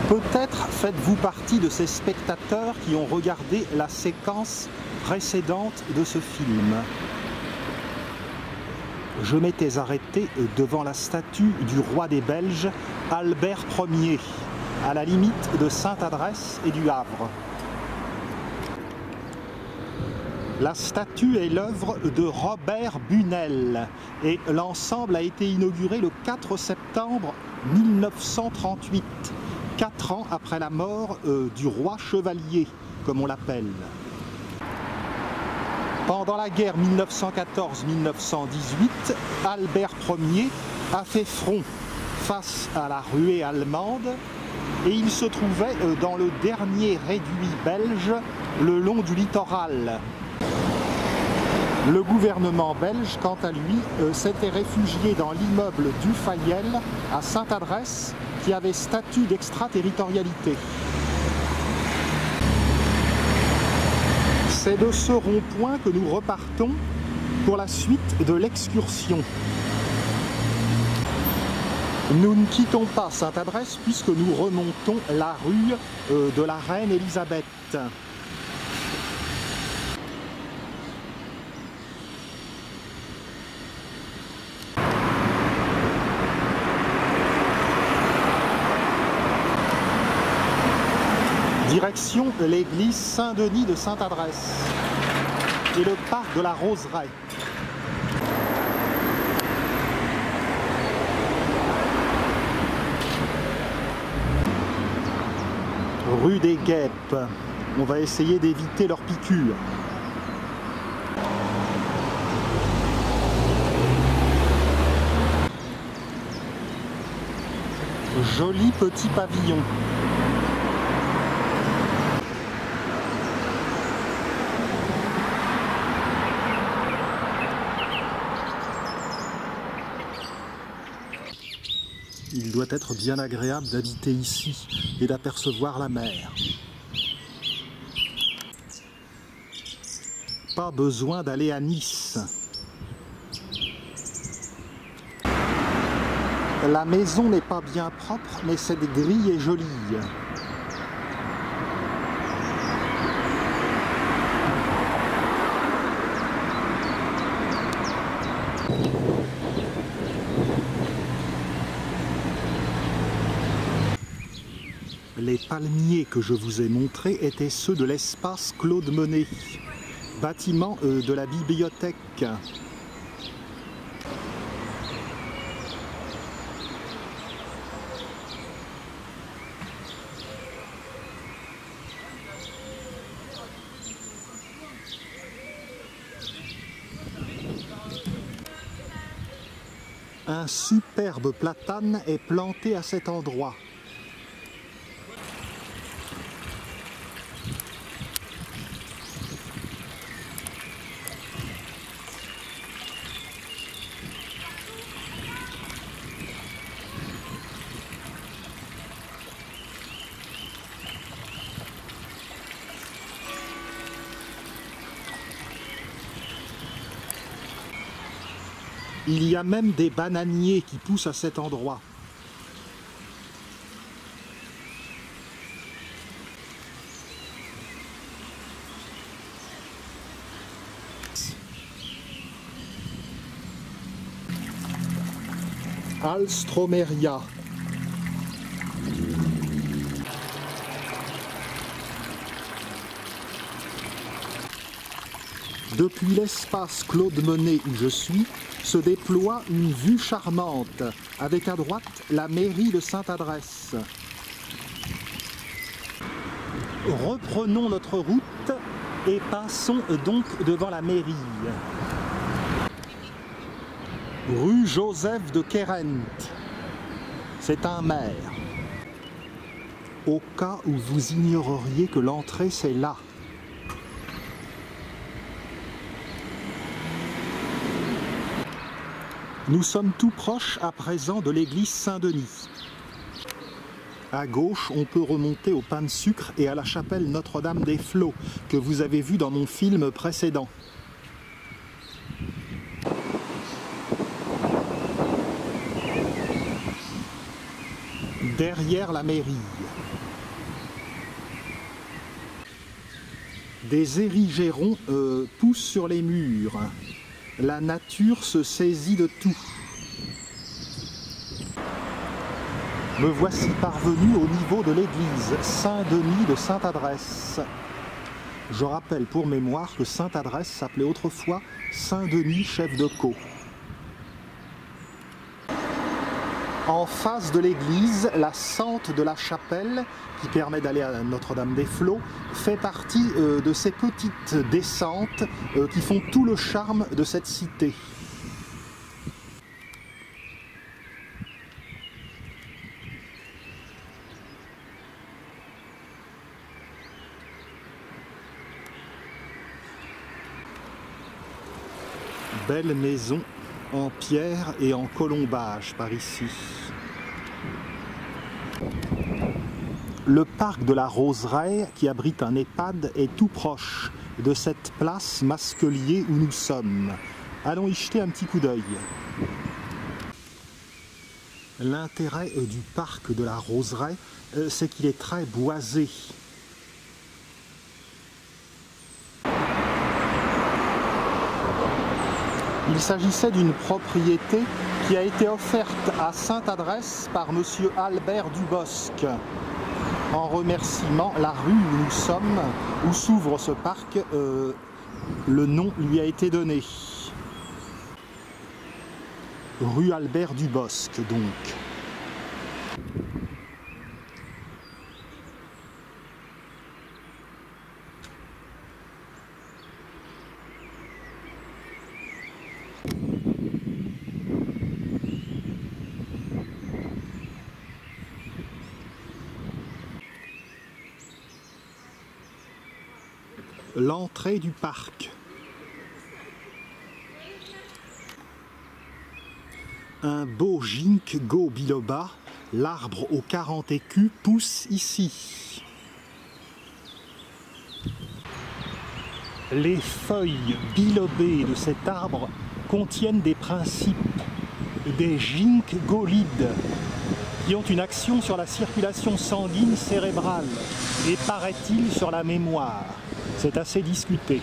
Peut-être faites-vous partie de ces spectateurs qui ont regardé la séquence précédente de ce film. Je m'étais arrêté devant la statue du roi des Belges, Albert Ier, à la limite de Sainte-Adresse et du Havre. La statue est l'œuvre de Robert Bunel et l'ensemble a été inauguré le 4 septembre 1938, 4 ans après la mort du roi chevalier, comme on l'appelle. Pendant la guerre 1914-1918, Albert Ier a fait front face à la ruée allemande et il se trouvait dans le dernier réduit belge le long du littoral. Le gouvernement belge, quant à lui, s'était réfugié dans l'immeuble du Fayel à Sainte-Adresse qui avait statut d'extraterritorialité. C'est de ce rond-point que nous repartons pour la suite de l'excursion. Nous ne quittons pas Sainte-Adresse puisque nous remontons la rue de la Reine Élisabeth. Direction l'église Saint-Denis de Sainte-Adresse et le parc de la Roseraie. Rue des Guêpes. On va essayer d'éviter leurs piqûres. Joli petit pavillon. Il doit être bien agréable d'habiter ici et d'apercevoir la mer. Pas besoin d'aller à Nice. La maison n'est pas bien propre, mais cette grille est jolie. Les palmiers que je vous ai montrés étaient ceux de l'espace Claude Monet, bâtiment de la bibliothèque. Un superbe platane est planté à cet endroit. Il y a même des bananiers qui poussent à cet endroit. Alstromeria. Depuis l'espace Claude Monet où je suis, se déploie une vue charmante, avec à droite la mairie de Sainte-Adresse. Reprenons notre route et passons donc devant la mairie. Rue Joseph de Kérent. C'est un maire. Au cas où vous ignoreriez que l'entrée c'est là. Nous sommes tout proches à présent de l'église Saint-Denis. À gauche, on peut remonter au pain de sucre et à la chapelle Notre-Dame-des-Flots, que vous avez vu dans mon film précédent. Derrière la mairie. Des érigérons poussent sur les murs. La nature se saisit de tout. Me voici parvenu au niveau de l'église Saint-Denis de Sainte-Adresse. Je rappelle pour mémoire que Sainte-Adresse s'appelait autrefois Saint-Denis chef de co. En face de l'église, la sente de la chapelle, qui permet d'aller à Notre-Dame-des-Flots, fait partie de ces petites descentes qui font tout le charme de cette cité. Belle maison en pierre et en colombage par ici. Le parc de la Roseraie, qui abrite un EHPAD, est tout proche de cette place Masquelier où nous sommes. Allons y jeter un petit coup d'œil. L'intérêt du parc de la Roseraie, c'est qu'il est très boisé. Il s'agissait d'une propriété qui a été offerte à Sainte-Adresse par M. Albert Dubosc. En remerciement, la rue où nous sommes, où s'ouvre ce parc, le nom lui a été donné. Rue Albert Dubosc, donc. L'entrée du parc. Un beau ginkgo biloba, l'arbre aux 40 écus, pousse ici. Les feuilles bilobées de cet arbre contiennent des principes, des ginkgolides, qui ont une action sur la circulation sanguine cérébrale et, paraît-il, sur la mémoire. C'est assez discuté.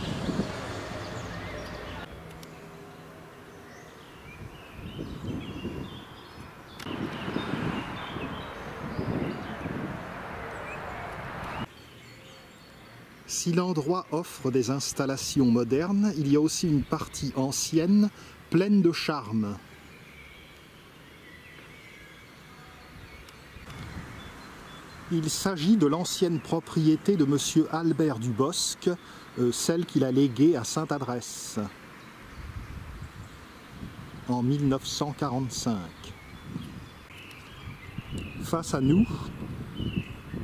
Si l'endroit offre des installations modernes, il y a aussi une partie ancienne, pleine de charme. Il s'agit de l'ancienne propriété de M. Albert Dubosc, celle qu'il a léguée à Sainte-Adresse en 1945. Face à nous,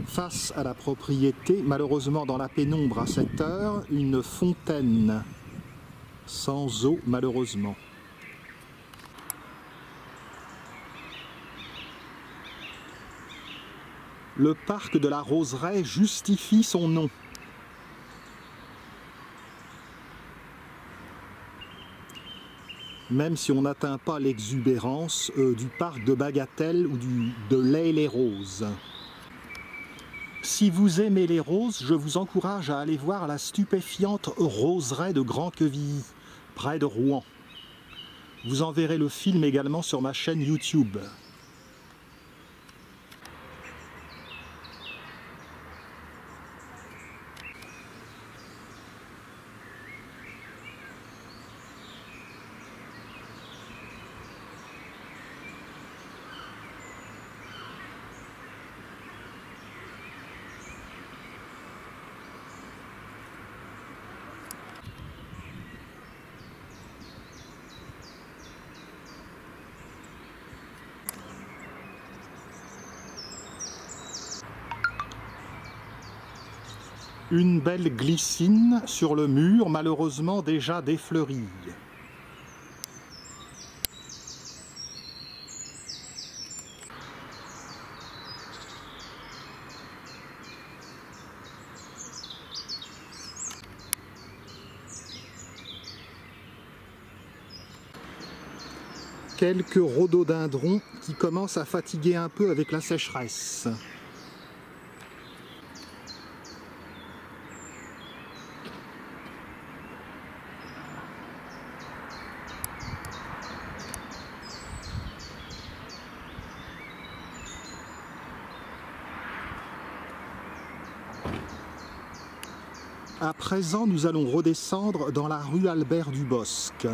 face à la propriété, malheureusement dans la pénombre à cette heure, une fontaine sans eau malheureusement. Le parc de la Roseraie justifie son nom. Même si on n'atteint pas l'exubérance du parc de Bagatelle ou de l'Haye-les-Roses. Si vous aimez les roses, je vous encourage à aller voir la stupéfiante roseraie de Grand-Quevilly, près de Rouen. Vous en verrez le film également sur ma chaîne YouTube. Une belle glycine sur le mur, malheureusement déjà défleurie. Quelques rhododendrons qui commencent à fatiguer un peu avec la sécheresse. À présent, nous allons redescendre dans la rue Albert Dubosc.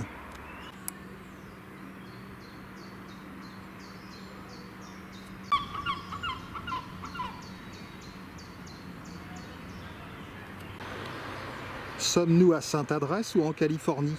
Sommes-nous à Sainte-Adresse ou en Californie?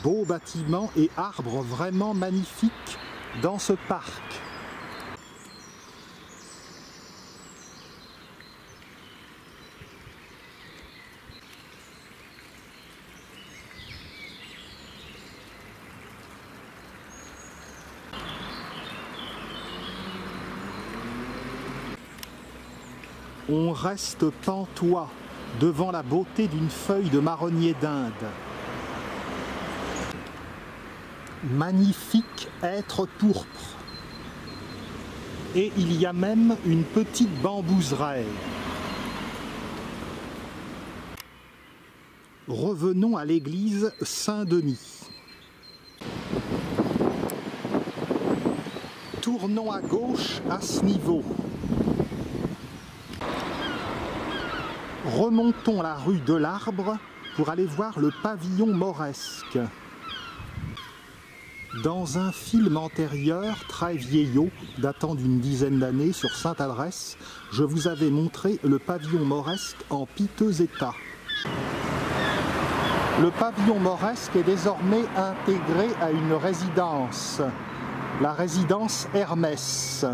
Beaux bâtiments et arbres vraiment magnifiques dans ce parc. On reste pantois devant la beauté d'une feuille de marronnier d'Inde. Magnifique être pourpre. Et il y a même une petite bambouseraie. Revenons à l'église Saint-Denis. Tournons à gauche à ce niveau. Remontons la rue de l'Arbre pour aller voir le pavillon mauresque. Dans un film antérieur, très vieillot, datant d'une dizaine d'années sur Sainte-Adresse, je vous avais montré le pavillon mauresque en piteux état. Le pavillon mauresque est désormais intégré à une résidence, la résidence Hermès.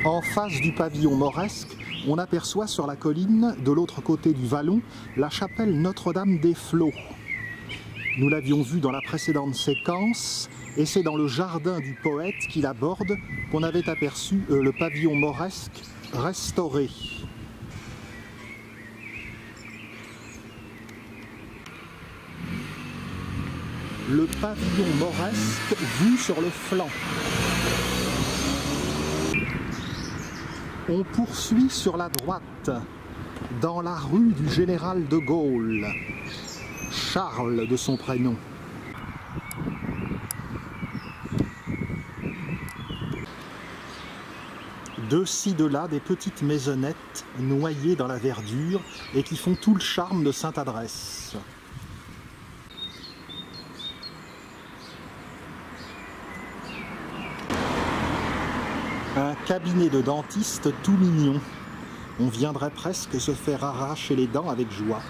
En face du pavillon mauresque, on aperçoit sur la colline, de l'autre côté du vallon, la chapelle Notre-Dame des Flots. Nous l'avions vu dans la précédente séquence, et c'est dans le jardin du poète qu'il aborde qu'on avait aperçu le pavillon mauresque restauré. Le pavillon mauresque vu sur le flanc. On poursuit sur la droite, dans la rue du Général de Gaulle, Charles de son prénom. De ci, de là, des petites maisonnettes noyées dans la verdure et qui font tout le charme de Sainte-Adresse. Un cabinet de dentiste tout mignon. On viendrait presque se faire arracher les dents avec joie.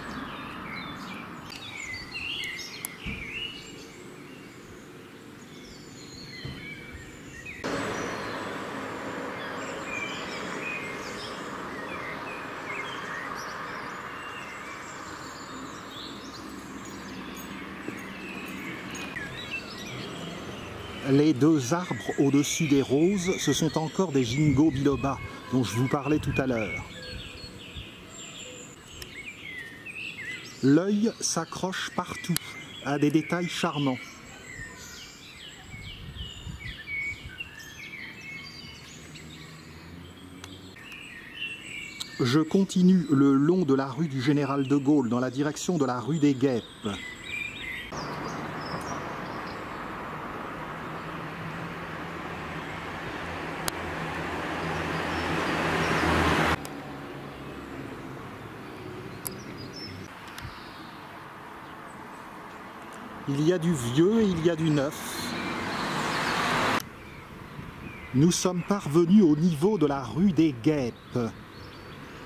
Les deux arbres au-dessus des roses, ce sont encore des ginkgo biloba dont je vous parlais tout à l'heure. L'œil s'accroche partout à des détails charmants. Je continue le long de la rue du Général de Gaulle dans la direction de la rue des Guêpes. Il y a du vieux et il y a du neuf. Nous sommes parvenus au niveau de la rue des Guêpes,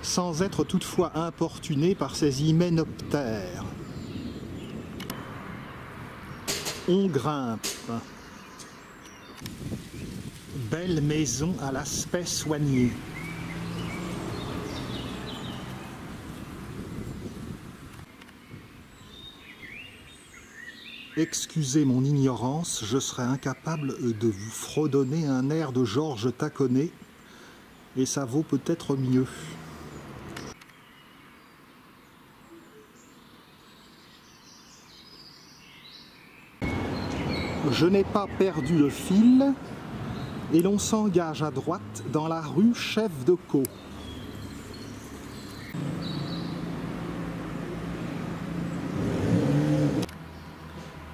sans être toutefois importunés par ces hyménoptères. On grimpe. Belle maison à l'aspect soigné. Excusez mon ignorance, je serais incapable de vous fredonner un air de Georges Taconnet, et ça vaut peut-être mieux. Je n'ai pas perdu le fil, et l'on s'engage à droite dans la rue Chef de Caux.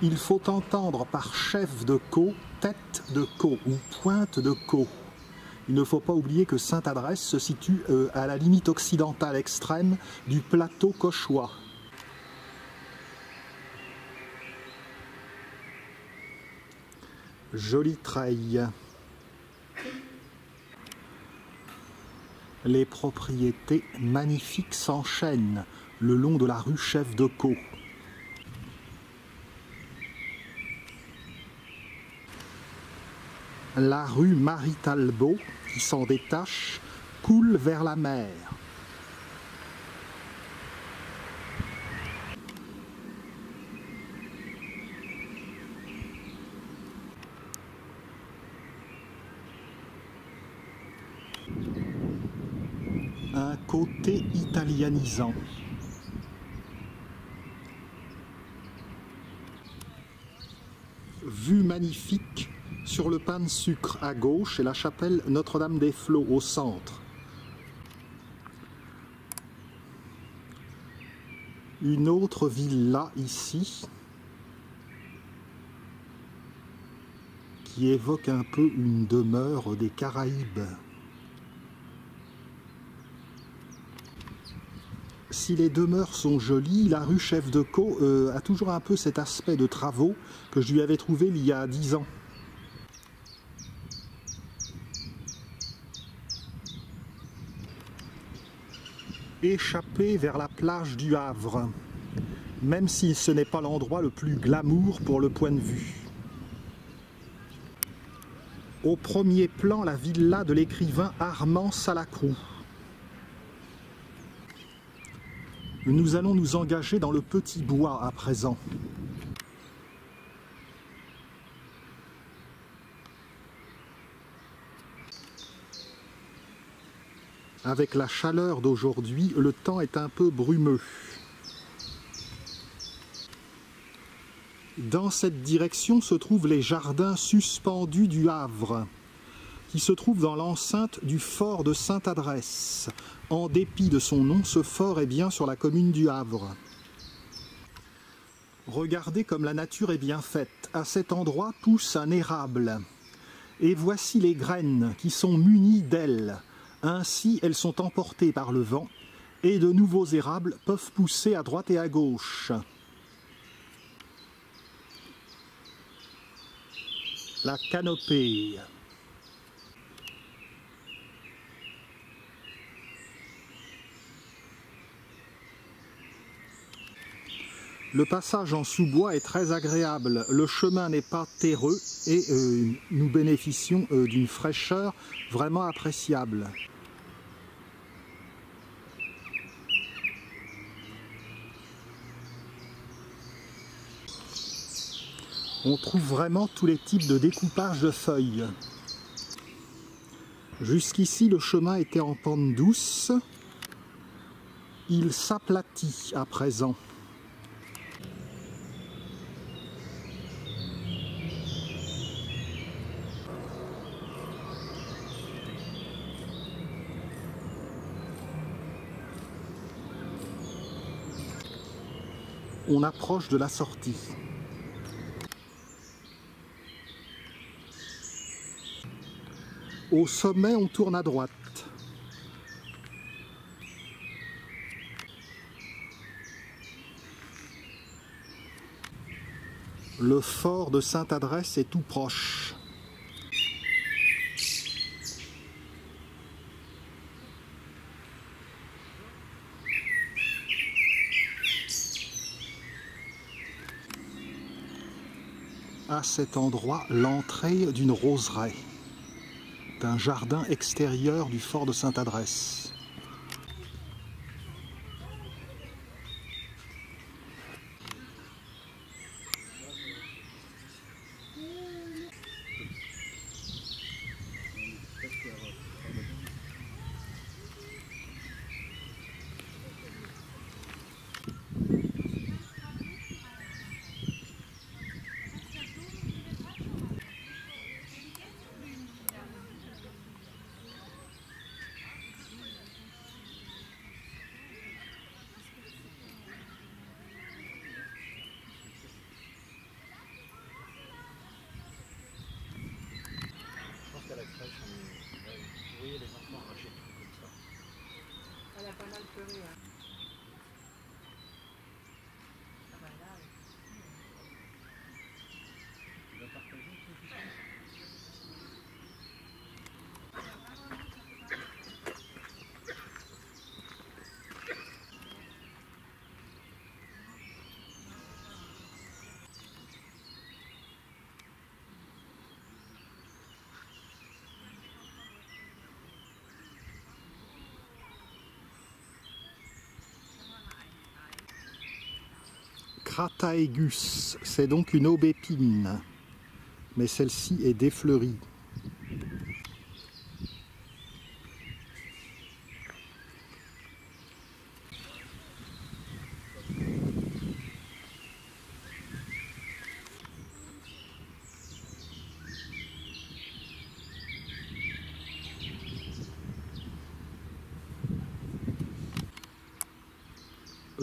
Il faut entendre par chef de Caux, tête de Caux ou pointe de Caux. Il ne faut pas oublier que Sainte-Adresse se situe à la limite occidentale extrême du plateau cauchois. Joli treil. Les propriétés magnifiques s'enchaînent le long de la rue Chef de Caux. La rue Marie-Talbot, qui s'en détache, coule vers la mer. Un côté italianisant. Vue magnifique sur le pain de sucre à gauche et la chapelle Notre-Dame-des-Flots au centre. Une autre villa ici qui évoque un peu une demeure des Caraïbes. Si les demeures sont jolies, la rue Chef de Caux a toujours un peu cet aspect de travaux que je lui avais trouvé il y a 10 ans. Échapper vers la plage du Havre, même si ce n'est pas l'endroit le plus glamour pour le point de vue. Au premier plan, la villa de l'écrivain Armand Salacrou. Nous allons nous engager dans le petit bois à présent. Avec la chaleur d'aujourd'hui, le temps est un peu brumeux. Dans cette direction se trouvent les jardins suspendus du Havre, qui se trouvent dans l'enceinte du fort de Sainte-Adresse. En dépit de son nom, ce fort est bien sur la commune du Havre. Regardez comme la nature est bien faite. À cet endroit pousse un érable. Et voici les graines qui sont munies d'ailes. Ainsi, elles sont emportées par le vent et de nouveaux érables peuvent pousser à droite et à gauche. La canopée. Le passage en sous-bois est très agréable. Le chemin n'est pas terreux et nous bénéficions d'une fraîcheur vraiment appréciable. On trouve vraiment tous les types de découpage de feuilles. Jusqu'ici, le chemin était en pente douce. Il s'aplatit à présent. On approche de la sortie. Au sommet, on tourne à droite. Le fort de Sainte-Adresse est tout proche. à cet endroit l'entrée d'une roseraie, d'un jardin extérieur du fort de Sainte-Adresse. À la crèche, vous voyez les enfants arracher tout comme ça. Elle a pas mal pleuré. Hein. Ah bah là, Tu vas partager ce que tu fais. Crataegus, c'est donc une aubépine, mais celle-ci est défleurie.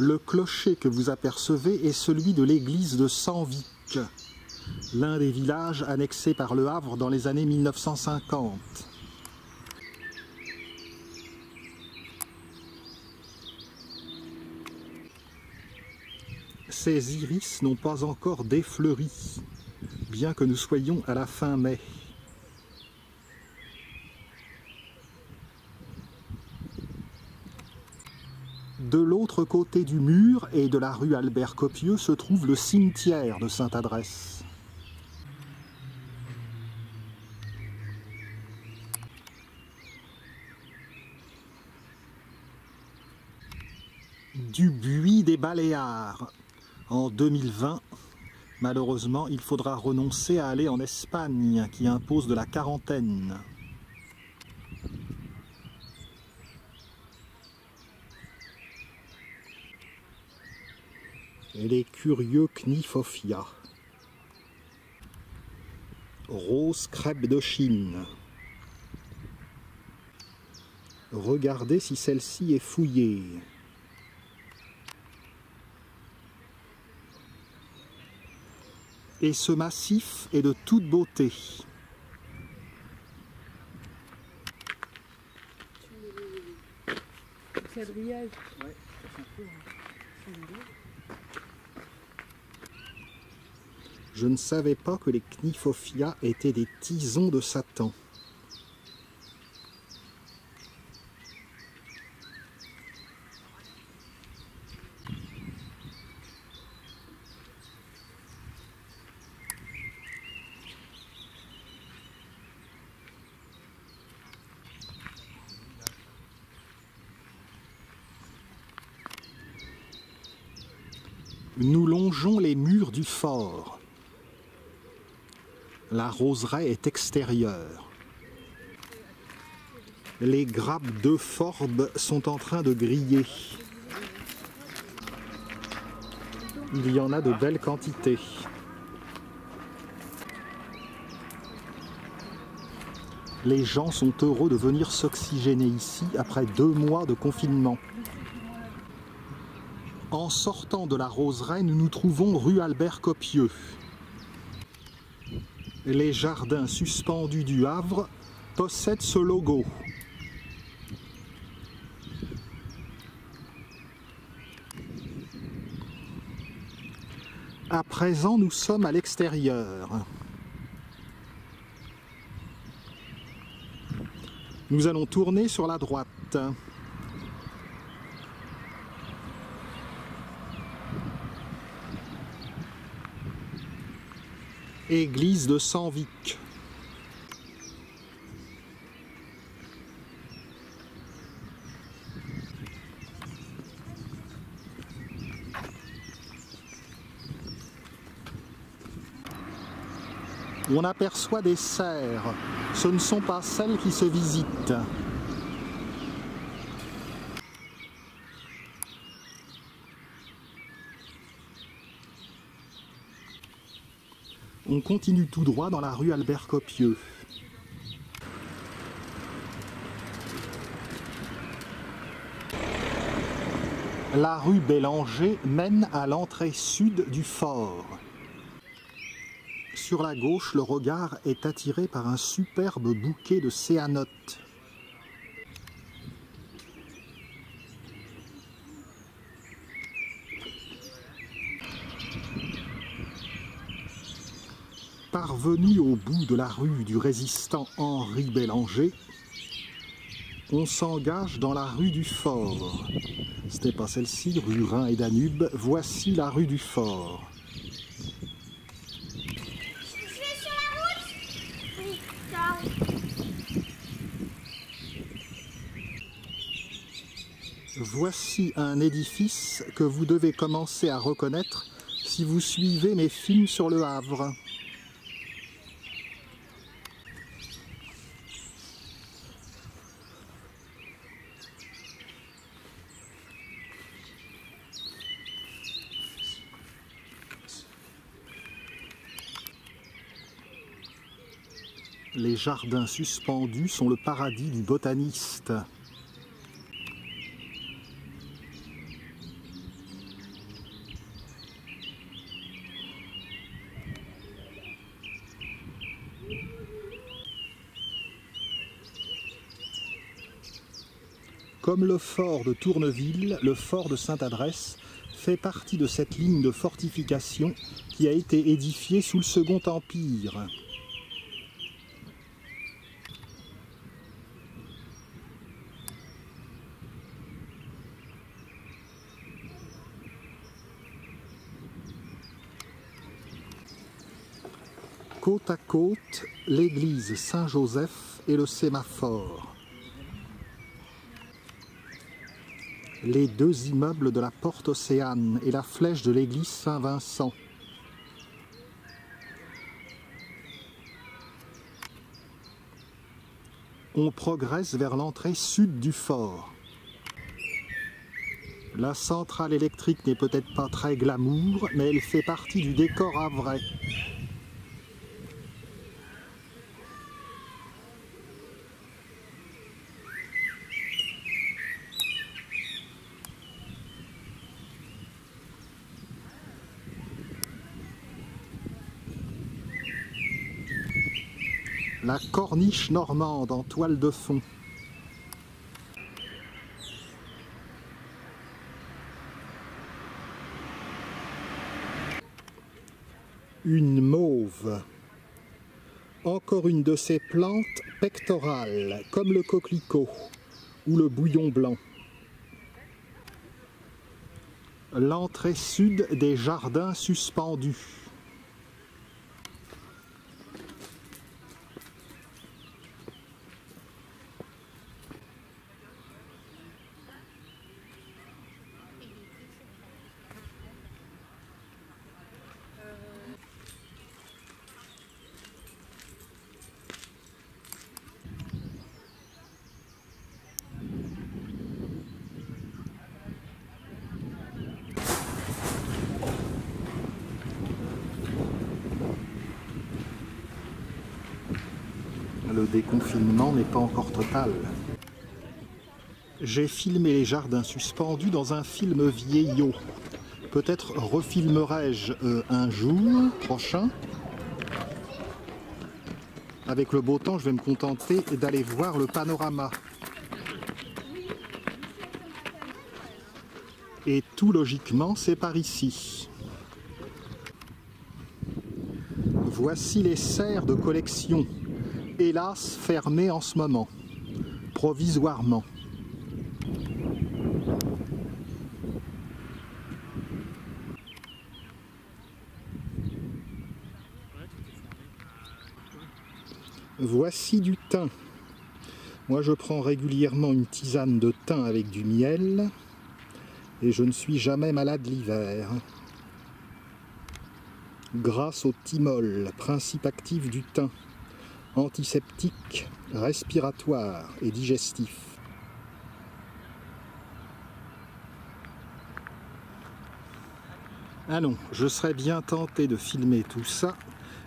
Le clocher que vous apercevez est celui de l'église de Senvic, l'un des villages annexés par Le Havre dans les années 1950. Ces iris n'ont pas encore défleuri, bien que nous soyons à la fin mai. De l'autre côté du mur et de la rue Albert-Copieux se trouve le cimetière de Sainte-Adresse. Du Buis des Baléares. En 2020, malheureusement, il faudra renoncer à aller en Espagne, qui impose de la quarantaine. Et les curieux Cnifophia. Rose crêpe de Chine. Regardez si celle-ci est fouillée. Et ce massif est de toute beauté. c'est le grillage. Ouais, ça fait un peu. Hein. Je ne savais pas que les Cnifophia étaient des tisons de Satan. Nous longeons les murs du fort. La roseraie est extérieure. Les grappes d'euphorbes sont en train de griller. Il y en a de belles quantités. Les gens sont heureux de venir s'oxygéner ici après 2 mois de confinement. En sortant de la roseraie, nous nous trouvons rue Albert-Copieux. Les jardins suspendus du Havre possèdent ce logo. À présent, nous sommes à l'extérieur. Nous allons tourner sur la droite. Église de Senvic. On aperçoit des serres. Ce ne sont pas celles qui se visitent. On continue tout droit dans la rue Albert-Copieux. La rue Bélanger mène à l'entrée sud du fort. Sur la gauche, le regard est attiré par un superbe bouquet de céanotes. Parvenu au bout de la rue du résistant Henri Bélanger, on s'engage dans la rue du Fort. Ce n'est pas celle-ci, rue Rhin et Danube, voici la rue du Fort. Voici un édifice que vous devez commencer à reconnaître si vous suivez mes films sur le Havre. Les jardins suspendus sont le paradis du botaniste. Comme le fort de Tourneville, le fort de Sainte-Adresse fait partie de cette ligne de fortification qui a été édifiée sous le Second Empire. Côte à côte, l'église Saint-Joseph et le sémaphore. Les deux immeubles de la Porte Océane et la flèche de l'église Saint-Vincent. On progresse vers l'entrée sud du fort. La centrale électrique n'est peut-être pas très glamour, mais elle fait partie du décor havrais. La corniche normande en toile de fond. Une mauve. Encore une de ces plantes pectorales, comme le coquelicot ou le bouillon blanc. L'entrée sud des jardins suspendus. Le déconfinement n'est pas encore total. J'ai filmé les jardins suspendus dans un film vieillot. Peut-être refilmerai-je un jour prochain. Avec le beau temps, je vais me contenter d'aller voir le panorama. Et tout logiquement, c'est par ici. Voici les serres de collection. Hélas, fermé en ce moment, provisoirement. Voici du thym. Moi, je prends régulièrement une tisane de thym avec du miel et je ne suis jamais malade l'hiver. Grâce au thymol, principe actif du thym, antiseptique, respiratoire et digestif. Ah non, je serais bien tenté de filmer tout ça,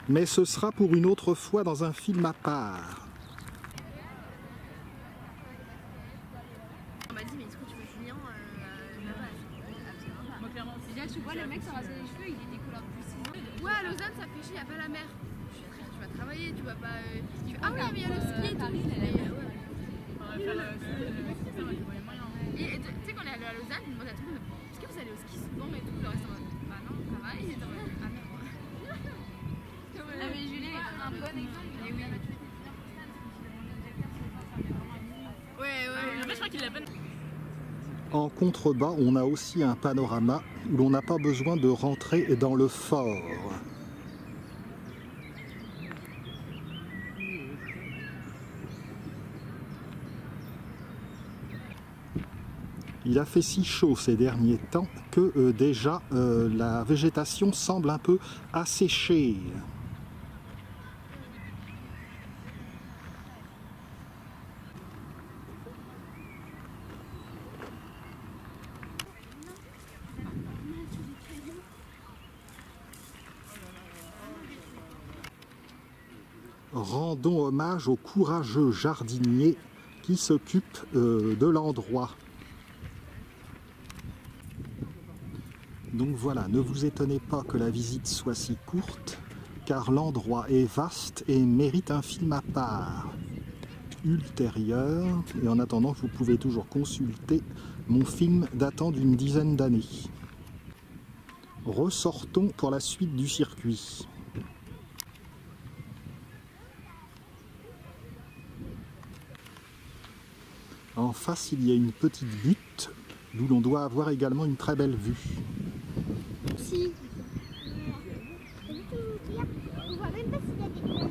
mais ce sera pour une autre fois dans un film à part. On m'a dit mais est-ce que tu veux Julien là-bas? Absolument pas. Moi, clairement, déjà, tu vois, le mec s'est rasé les cheveux, il était couleur plus 6 ans. Ouais, à Lausanne ça fait chier, y a pas la mer. Je suis frère, tu vas travailler, tu vas pas. Il fait, ah oui, mais il y a le ski et tout. Paris, Je fais, ouais. On va faire le ski, ça va, tu vois les moyens. Et tu sais, quand on est allé à Lausanne, il demandait à tout le monde est-ce que vous allez au ski souvent et tout? Le reste en mode bah non, on travaille. Et ah merde. Ah, mais Julien est un bon exemple. Et oui. Ouais. En fait, je crois qu'il l'a pas. En contrebas, on a aussi un panorama où l'on n'a pas besoin de rentrer dans le fort. Il a fait si chaud ces derniers temps que déjà la végétation semble un peu asséchée. Rendons hommage aux courageux jardiniers qui s'occupent de l'endroit. Donc voilà, ne vous étonnez pas que la visite soit si courte, car l'endroit est vaste et mérite un film à part ultérieur. Et en attendant, vous pouvez toujours consulter mon film datant d'une dizaine d'années. Ressortons pour la suite du circuit. En face, il y a une petite butte, d'où l'on doit avoir également une très belle vue. Si. On voit même pas s'il y a des grenades.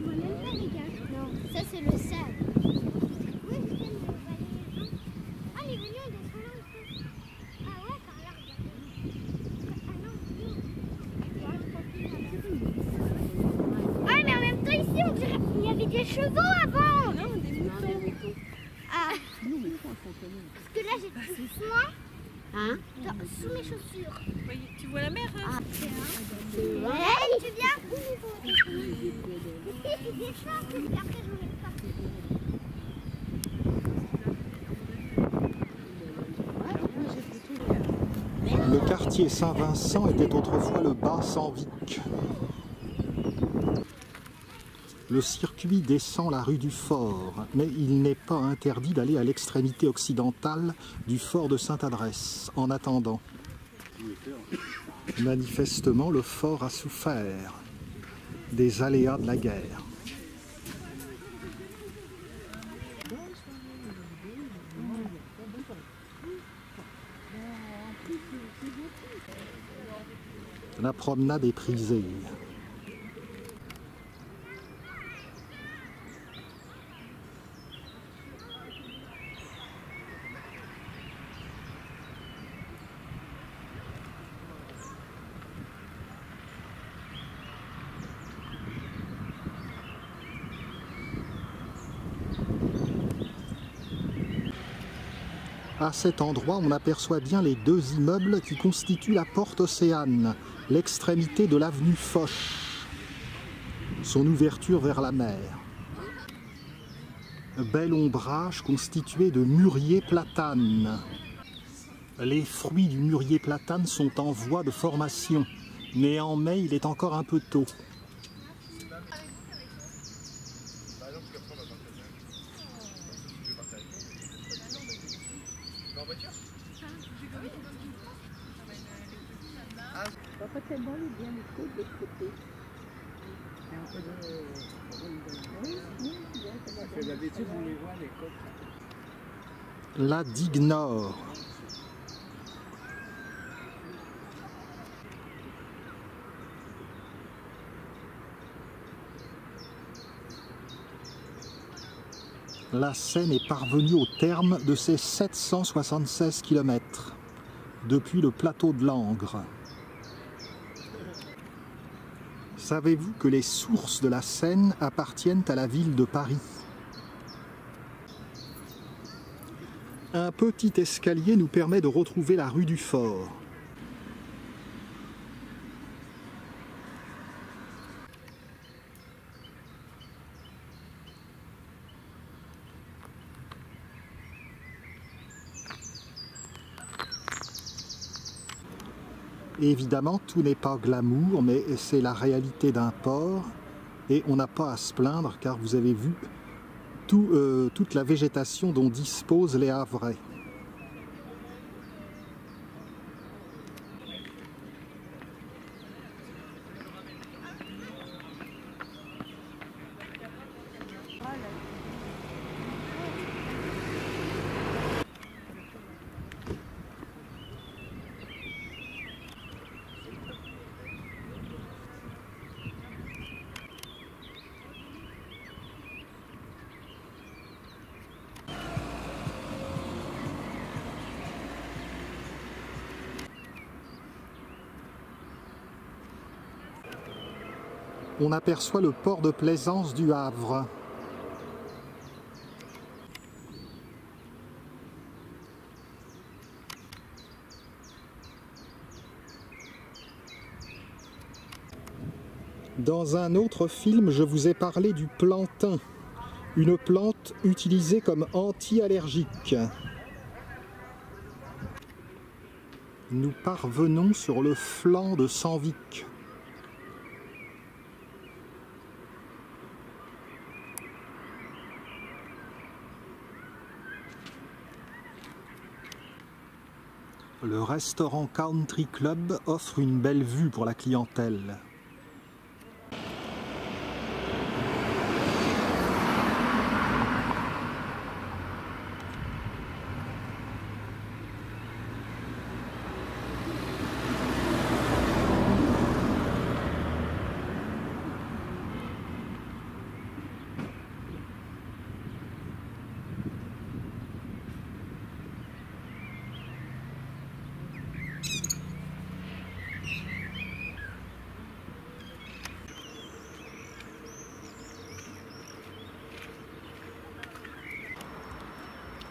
On voit même pas les gars. Non, ça c'est le sable. Oui, je viens de le balayer. Ah, les oignons, ils sont là aussi. Ah ouais, ça a l'air bien. Ah, mais en même temps, ici, on dirait qu'il y avait des chevaux avant. Non, des moutons. Ah. Parce que là, j'ai tout moi. Hein? Sous mes chaussures. Oui, tu vois la mer, hein? Ah, ouais, tu viens? J'ai faim, et après je voulais partir. Le quartier Saint-Vincent était autrefois le Bas-Sanvic. Le circuit descend la rue du Fort, mais il n'est pas interdit d'aller à l'extrémité occidentale du fort de Sainte-Adresse, en attendant. Manifestement, le fort a souffert des aléas de la guerre. La promenade est prisée. À cet endroit, on aperçoit bien les deux immeubles qui constituent la porte Océane, l'extrémité de l'avenue Foch, son ouverture vers la mer. Bel ombrage constitué de mûriers platanes. Les fruits du mûrier platane sont en voie de formation, mais en mai, il est encore un peu tôt. La digue Nord. La Seine est parvenue au terme de ses 776 km depuis le plateau de Langres. Savez-vous que les sources de la Seine appartiennent à la ville de Paris? Un petit escalier nous permet de retrouver la rue du Fort. Évidemment, tout n'est pas glamour, mais c'est la réalité d'un port et on n'a pas à se plaindre car vous avez vu toute la végétation dont disposent les Havrais. On aperçoit le port de plaisance du Havre. Dans un autre film, je vous ai parlé du plantain, une plante utilisée comme anti-allergique. Nous parvenons sur le flanc de Senvic. Le restaurant Country Club offre une belle vue pour la clientèle.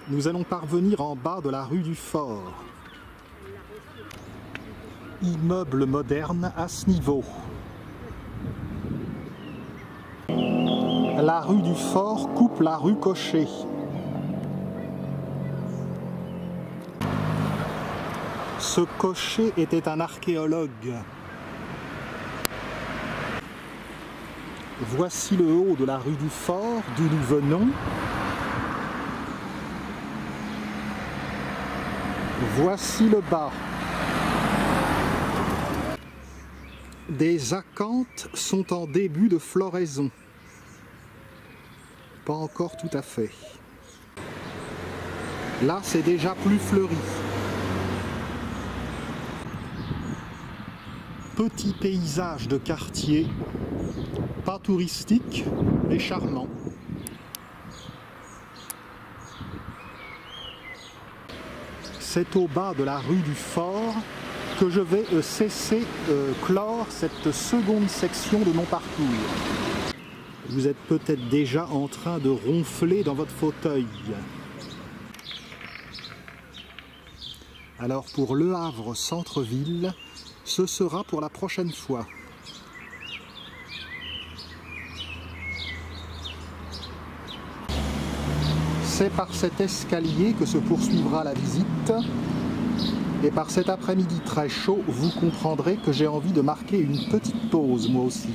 Nous allons parvenir en bas de la rue du Fort. Immeuble moderne à ce niveau. La rue du Fort coupe la rue Cochet. Ce Cochet était un archéologue. Voici le haut de la rue du Fort, d'où nous venons. Voici le bas. Des acanthes sont en début de floraison. Pas encore tout à fait. Là, c'est déjà plus fleuri. Petit paysage de quartier, pas touristique, mais charmant. C'est au bas de la rue du Fort que je vais clore cette seconde section de mon parcours. Vous êtes peut-être déjà en train de ronfler dans votre fauteuil. Alors pour Le Havre centre-ville, ce sera pour la prochaine fois. C'est par cet escalier que se poursuivra la visite. Et par cet après-midi très chaud, vous comprendrez que j'ai envie de marquer une petite pause, moi aussi.